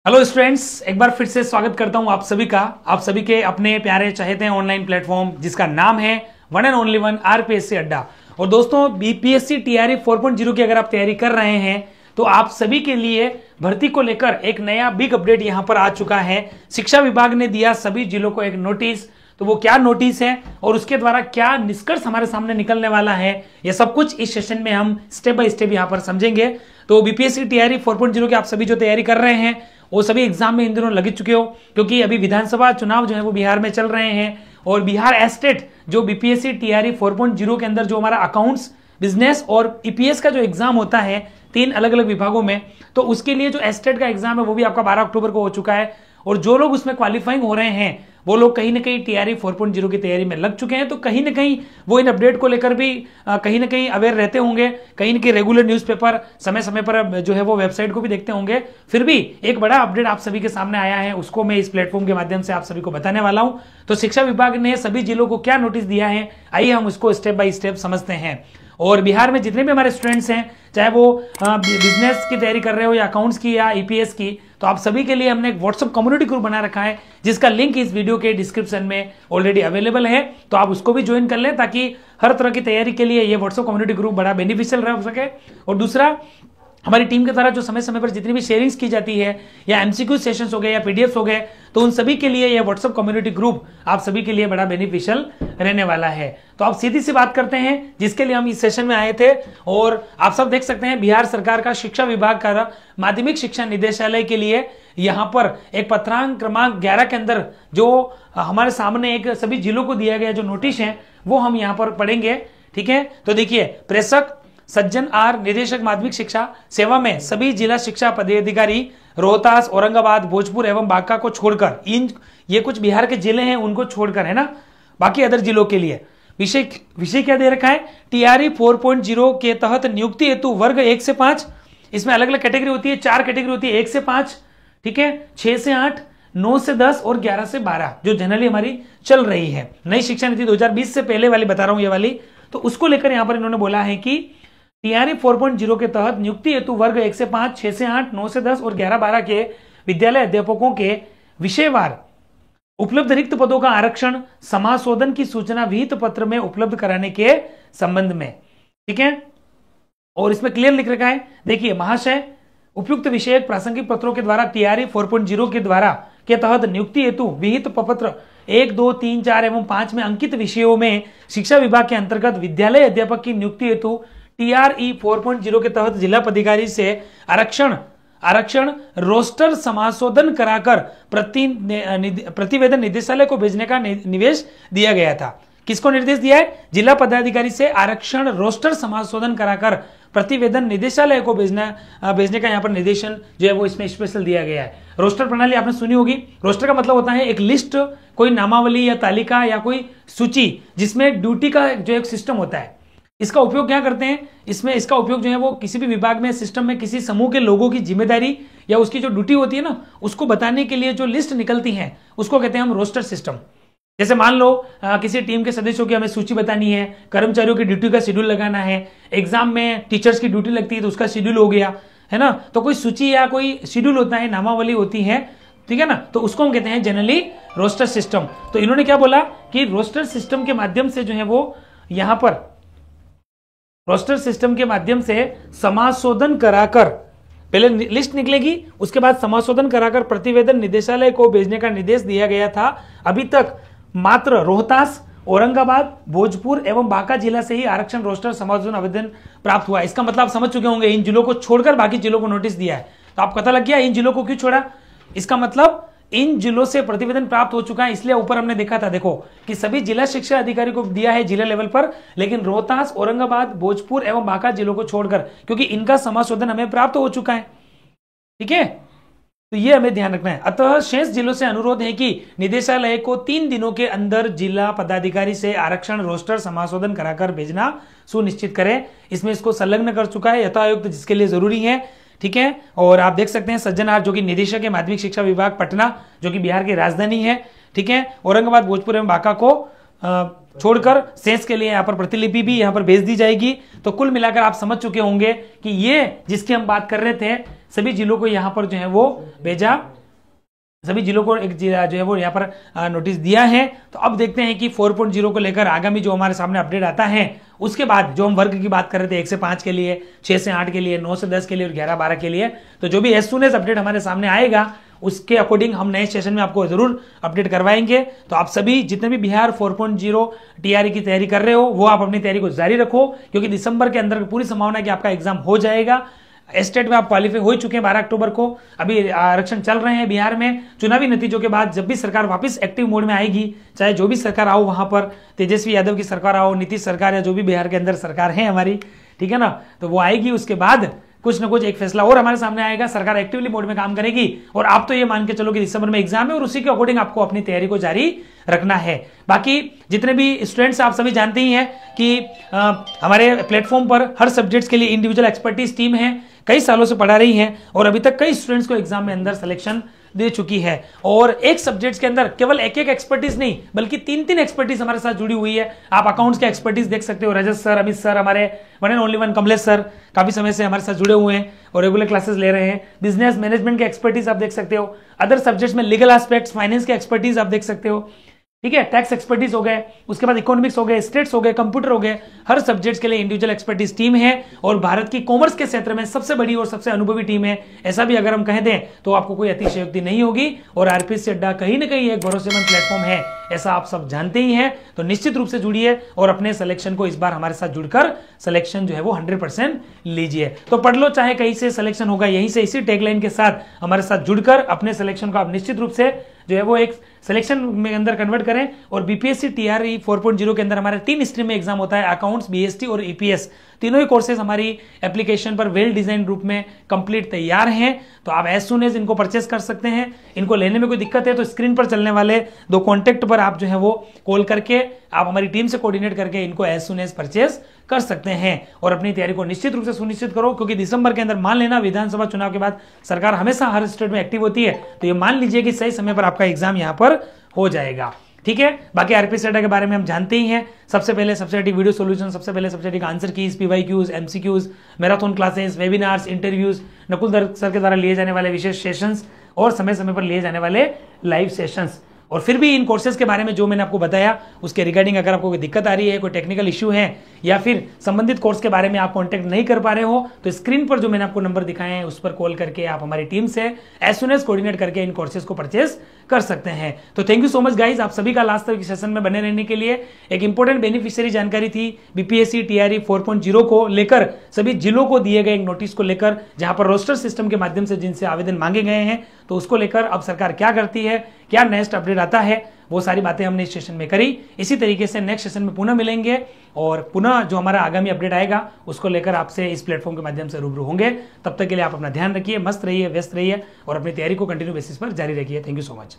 Hello students, एक बार फिर से स्वागत करता हूं आप सभी का, आप सभी के अपने प्यारे चहेते हैं ऑनलाइन प्लेटफॉर्म जिसका नाम है one and only one RPSC अड्डा। और दोस्तों, बीपीएससी टीआरई 4.0 की अगर आप तैयारी कर रहे हैं तो आप सभी के लिए भर्ती को लेकर एक नया बिग अपडेट यहां पर आ चुका है। शिक्षा विभाग ने दिया सभी जिलों को एक नोटिस। तो वो क्या नोटिस है और उसके द्वारा क्या निष्कर्ष हमारे सामने निकलने वाला है, ये सब कुछ इस सेशन में हम स्टेप बाय स्टेप यहां पर समझेंगे। तो बीपीएससी टीआरई 4.0 की आप सभी जो तैयारी कर रहे हैं वो सभी एग्जाम में इन दिनों लग चुके हो, क्योंकि अभी विधानसभा चुनाव जो है वो बिहार में चल रहे हैं। और बिहार एस्टेट जो बीपीएससी टीआरई 4.0 के अंदर जो हमारा अकाउंट्स, बिजनेस और ईपीएस का जो एग्जाम होता है 3 अलग अलग विभागों में, तो उसके लिए जो एस्टेट का एग्जाम है वो भी आपका 12 अक्टूबर को हो चुका है। और जो लोग उसमें क्वालिफाइंग हो रहे हैं वो लोग कहीं ना कहीं टीआरई 4.0 की तैयारी में लग चुके हैं। तो कहीं ना कहीं वो इन अपडेट को लेकर भी कहीं ना कहीं अवेयर रहते होंगे, कहीं ना कहीं रेगुलर न्यूज़पेपर समय समय पर जो है वो वेबसाइट को भी देखते होंगे। फिर भी एक बड़ा अपडेट आप सभी के सामने आया है, उसको मैं इस प्लेटफॉर्म के माध्यम से आप सभी को बताने वाला हूं। तो शिक्षा विभाग ने सभी जिलों को क्या नोटिस दिया है, आइए हम उसको स्टेप बाय स्टेप समझते हैं। और बिहार में जितने भी हमारे स्टूडेंट्स हैं, चाहे वो बिजनेस की तैयारी कर रहे हो या अकाउंट्स की या ईपीएस की, तो आप सभी के लिए हमने एक व्हाट्सएप कम्युनिटी ग्रुप बना रखा है जिसका लिंक इस वीडियो के डिस्क्रिप्शन में ऑलरेडी अवेलेबल है। तो आप उसको भी ज्वाइन कर लें ताकि हर तरह की तैयारी के लिए ये व्हाट्सएप कम्युनिटी ग्रुप बड़ा बेनिफिशियल रह सके। और दूसरा, हमारी टीम के द्वारा जो समय समय पर जितनी भी शेयरिंग्स की जाती है, या एमसीक्यू सेशंस हो गए या पीडीएफ हो गए, तो उन सभी के लिए यह व्हाट्सएप कम्युनिटी ग्रुप आप सभी के लिए बड़ा बेनिफिशियल रहने वाला है। तो आप सीधी सी बात करते हैं जिसके लिए हम इस सेशन में आए थे। और आप सब देख सकते हैं बिहार सरकार का शिक्षा विभाग का माध्यमिक शिक्षा निदेशालय के लिए यहां पर एक पत्रांक क्रमांक 11 के अंदर जो हमारे सामने एक सभी जिलों को दिया गया जो नोटिस है वो हम यहां पर पढ़ेंगे। ठीक है, तो देखिए, प्रेषक सज्जन आर, निदेशक माध्यमिक शिक्षा सेवा में सभी जिला शिक्षा पदाधिकारी रोहतास, औरंगाबाद, भोजपुर एवं बांका को छोड़कर, इन ये कुछ बिहार के जिले हैं उनको छोड़कर, है ना, बाकी अदर जिलों के लिए विषय क्या दे रखा है, टीआरई 4.0 के तहत नियुक्ति हेतु वर्ग 1 से 5, इसमें अलग अलग कैटेगरी होती है, 4 कैटेगरी होती है, 1 से 5, ठीक है, 6 से 8, 9 से 10 और 11 से 12 जो जनरली हमारी चल रही है। नई शिक्षा नीति 2020 से पहले वाली बता रहा हूं, ये वाली। तो उसको लेकर यहां पर इन्होंने बोला है कि टीआरई 4.0 के तहत नियुक्ति हेतु वर्ग 1 से 5, 6 से 8, 9 से 10 और 11-12 के विद्यालय अध्यापकों के विषयवार उपलब्ध रिक्त पदों का आरक्षण समाशोधन की सूचना विहित पत्र में उपलब्ध कराने के संबंध में। ठीक है, और इसमें क्लियर लिख रखा है, देखिए, महाशय, उपयुक्त विषयक प्रासंगिक पत्रों के द्वारा टीआरई 4.0 के द्वारा के तहत नियुक्ति हेतु विहित प्रपत्र 1, 2, 3, 4 एवं 5 में अंकित विषयों में शिक्षा विभाग के अंतर्गत विद्यालय अध्यापक की नियुक्ति हेतु टीआरई 4.0 के तहत जिला पदाधिकारी से आरक्षण रोस्टर समाशोधन कराकर प्रतिवेदन निदेशालय को भेजने का निर्देश दिया गया था। किसको निर्देश दिया है? जिला पदाधिकारी से आरक्षण रोस्टर समाशोधन कराकर प्रतिवेदन निदेशालय को भेजने का यहाँ पर निर्देशन जो है वो इसमें स्पेशल दिया गया है। रोस्टर प्रणाली आपने सुनी होगी। रोस्टर का मतलब होता है एक लिस्ट, कोई नामावली या तालिका या कोई सूची जिसमें ड्यूटी का जो एक सिस्टम होता है। इसका उपयोग क्या करते हैं? इसमें इसका उपयोग जो है वो किसी भी विभाग में, सिस्टम में किसी समूह के लोगों की जिम्मेदारी या उसकी जो ड्यूटी होती है ना, उसको बताने के लिए जो लिस्ट निकलती है उसको कहते हैं हम रोस्टर सिस्टम। जैसे मान लो किसी टीम के सदस्यों की हमें सूची बतानी है, कर्मचारियों की ड्यूटी का शेड्यूल लगाना है, एग्जाम में टीचर्स की ड्यूटी लगती है तो उसका शेड्यूल हो गया, है ना। तो कोई सूची या कोई शेड्यूल होता है, नामावली होती है, ठीक है ना, तो उसको हम कहते हैं जनरली रोस्टर सिस्टम। तो इन्होंने क्या बोला कि रोस्टर सिस्टम के माध्यम से जो है वो यहां पर रोस्टर सिस्टम के माध्यम से समाशोधन कराकर, पहले लिस्ट निकलेगी, उसके बाद समाशोधन कराकर प्रतिवेदन निदेशालय को भेजने का निर्देश दिया गया था। अभी तक मात्र रोहतास, औरंगाबाद, भोजपुर एवं बांका जिला से ही आरक्षण रोस्टर समाशोधन आवेदन प्राप्त हुआ। इसका मतलब आप समझ चुके होंगे, इन जिलों को छोड़कर बाकी जिलों को नोटिस दिया है। तो आप पता लग गया इन जिलों को क्यों छोड़ा। इसका मतलब इन जिलों से प्रतिवेदन प्राप्त हो चुका है, इसलिए ऊपर हमने देखा था, देखो, कि सभी जिला शिक्षा अधिकारी को दिया है जिला लेवल पर, लेकिन रोहतास, औरंगाबाद, भोजपुर एवं बांका जिलों को छोड़कर, क्योंकि इनका समाशोधन हमें प्राप्त हो चुका है। ठीक है, तो ये हमें ध्यान रखना है। अतः शेष जिलों से अनुरोध है कि निदेशालय को 3 दिनों के अंदर जिला पदाधिकारी से आरक्षण रोस्टर समाशोधन कराकर भेजना सुनिश्चित करें। इसमें इसको संलग्न कर चुका है यथायुक्त, जिसके लिए जरूरी है। ठीक है, और आप देख सकते हैं सज्जन आर जो कि निदेशक है माध्यमिक शिक्षा विभाग पटना, जो कि बिहार की राजधानी है। ठीक है, औरंगाबाद, भोजपुर एवं बांका को छोड़कर शेष के लिए यहाँ पर प्रतिलिपि भी यहाँ पर भेज दी जाएगी। तो कुल मिलाकर आप समझ चुके होंगे कि ये जिसकी हम बात कर रहे थे सभी जिलों को यहाँ पर जो है वो भेजा, सभी जिलों को एक जो है वो यहाँ पर नोटिस दिया है। तो अब देखते हैं कि 4.0 को लेकर आगामी जो हमारे सामने अपडेट आता है, उसके बाद जो हम वर्ग की बात कर रहे थे 1 से 5 के लिए, 6 से 8 के लिए, 9 से 10 के लिए और 11-12 के लिए, तो जो भी एज सून एज अपडेट हमारे सामने आएगा उसके अकॉर्डिंग हम नए सेशन में आपको जरूर अपडेट करवाएंगे। तो आप सभी जितने भी बिहार 4.0 टीआरई की तैयारी कर रहे हो वो आप अपनी तैयारी को जारी रखो, क्योंकि दिसंबर के अंदर पूरी संभावना है कि आपका एग्जाम हो जाएगा। स्टेट में आप क्वालिफाई हो चुके हैं 12 अक्टूबर को, अभी आरक्षण चल रहे हैं बिहार में। चुनावी नतीजों के बाद जब भी सरकार वापस एक्टिव मोड में आएगी, चाहे जो भी सरकार आओ वहां पर, तेजस्वी यादव की सरकार आओ, नीतीश सरकार या जो भी बिहार के अंदर सरकार है हमारी, ठीक है ना, तो वो आएगी, उसके बाद कुछ ना कुछ एक फैसला और हमारे सामने आएगा, सरकार एक्टिवली मोड में काम करेगी और आप तो ये मान के चलो कि दिसंबर में एग्जाम है और उसी के अकॉर्डिंग आपको अपनी तैयारी को जारी रखना है। बाकी जितने भी स्टूडेंट्स आप सभी जानते ही हैं कि हमारे प्लेटफॉर्म पर हर सब्जेक्ट्स के लिए इंडिविजुअल एक्सपर्टीज टीम है, कई सालों से पढ़ा रही है और अभी तक कई स्टूडेंट्स को एग्जाम में अंदर सिलेक्शन दे चुकी है। और एक सब्जेक्ट्स के अंदर केवल एक एक्सपर्टीज नहीं बल्कि 3 एक्सपर्टीज हमारे साथ जुड़ी हुई है। आप अकाउंट्स के एक्सपर्टीज देख सकते हो, रजत सर, अमित सर, हमारे one and only one Kamlesh sir काफी समय से हमारे साथ जुड़े हुए हैं और रेगुलर क्लासेस ले रहे हैं। बिजनेस मैनेजमेंट के एक्सपर्टीज आप देख सकते हो, अदर सब्जेक्ट्स में लीगल एस्पेक्ट्स, फाइनेंस के एक्सपर्टीज आप देख सकते हो, ठीक है, टैक्स एक्सपर्टीज हो गए, उसके बाद इकोनॉमिक्स हो गए, स्टेट्स हो गए, कंप्यूटर हो गए, हर सब्जेक्ट्स के लिए इंडिविजुअल एक्सपर्टीज टीम है और भारत की कॉमर्स के क्षेत्र में सबसे बड़ी और सबसे अनुभवी टीम है। ऐसा भी अगर हम कह दें तो आपको कोई अतिशयोक्ति नहीं होगी और आरपीएससी अड्डा कहीं ना कहीं एक भरोसेमंद प्लेटफॉर्म है, ऐसा आप सब जानते ही हैं। तो निश्चित रूप से जुड़िए और अपने सिलेक्शन को इस बार हमारे साथ जुड़कर सिलेक्शन जो है वो 100% लीजिए। तो पढ़ लो, चाहे कहीं से सिलेक्शन होगा यहीं से, इसी टैगलाइन के साथ हमारे साथ जुड़कर अपने सिलेक्शन को आप निश्चित रूप से जो है वो एक सिलेक्शन में अंदर कन्वर्ट करें। और बीपीएससी टीआरई 4.0 के अंदर हमारे 3 स्ट्रीम में एग्जाम होता है, अकाउंट्स, बीएसटी और ईपीएस। तीनों ही कोर्सेज हमारी एप्लीकेशन पर वेल डिजाइन रूप में कंप्लीट तैयार हैं। तो आप एज सून एज इनको परचेस कर सकते हैं। इनको लेने में कोई दिक्कत है तो स्क्रीन पर चलने वाले 2 कॉन्टेक्ट पर आप जो है वो कॉल करके आप हमारी टीम से कोऑर्डिनेट करके इनको एज सून एज परचेस कर सकते हैं और अपनी तैयारी को निश्चित रूप से सुनिश्चित करो, क्योंकि दिसंबर के अंदर मान लेना विधानसभा चुनाव के बाद सरकार हमेशा हर स्टेट में एक्टिव होती है, तो ये मान लीजिए कि सही समय पर आपका एग्जाम यहां पर हो जाएगा, ठीक है। बाकी आरपीएससी अड्डा के बारे में हम जानते ही हैं, सबसे पहले सबसे अधिक वीडियो सॉल्यूशन, सबसे पहले सबसे अधिक answer keys, PYQs, MCQs, marathon classes, webinars, interviews, Nakul sir के द्वारा लिए जाने वाले विशेष सेशंस और समय समय पर लिए जाने वाले लाइव सेशंस। और फिर भी इन कोर्सेज के बारे में जो मैंने आपको बताया उसके रिगार्डिंग अगर आपको कोई दिक्कत आ रही है, कोई टेक्निकल इश्यू है या फिर संबंधित कोर्स के बारे में आप कांटेक्ट नहीं कर पा रहे हो, तो स्क्रीन पर जो मैंने आपको नंबर दिखाए हैं उस पर कॉल करके आप हमारी टीम से एज सून एज कोऑर्डिनेट करके इन कोर्सेज को परचेस कर सकते हैं। तो thank you so much guys, आप सभी का लास्ट तक सेशन में बने रहने के लिए। एक इंपॉर्टेंट बेनिफिशियरी जानकारी थी बीपीएससी टीआरई 4.0 को लेकर, सभी जिलों को दिए गए एक नोटिस को लेकर, जहां पर रोस्टर सिस्टम के माध्यम से जिनसे आवेदन मांगे गए हैं, तो उसको लेकर अब सरकार क्या करती है, क्या नेक्स्ट अपडेट आता है, वो सारी बातें हमने इस सेशन में करी। इसी तरीके से नेक्स्ट सेशन में पुनः मिलेंगे और पुनः जो हमारा आगामी अपडेट आएगा उसको लेकर आपसे इस प्लेटफॉर्म के माध्यम से रूबरू होंगे। तब तक के लिए आप अपना ध्यान रखिए, मस्त रहिए, व्यस्त रहिए और अपनी तैयारी को कंटिन्यू बेसिस पर जारी रखिए। Thank you so much.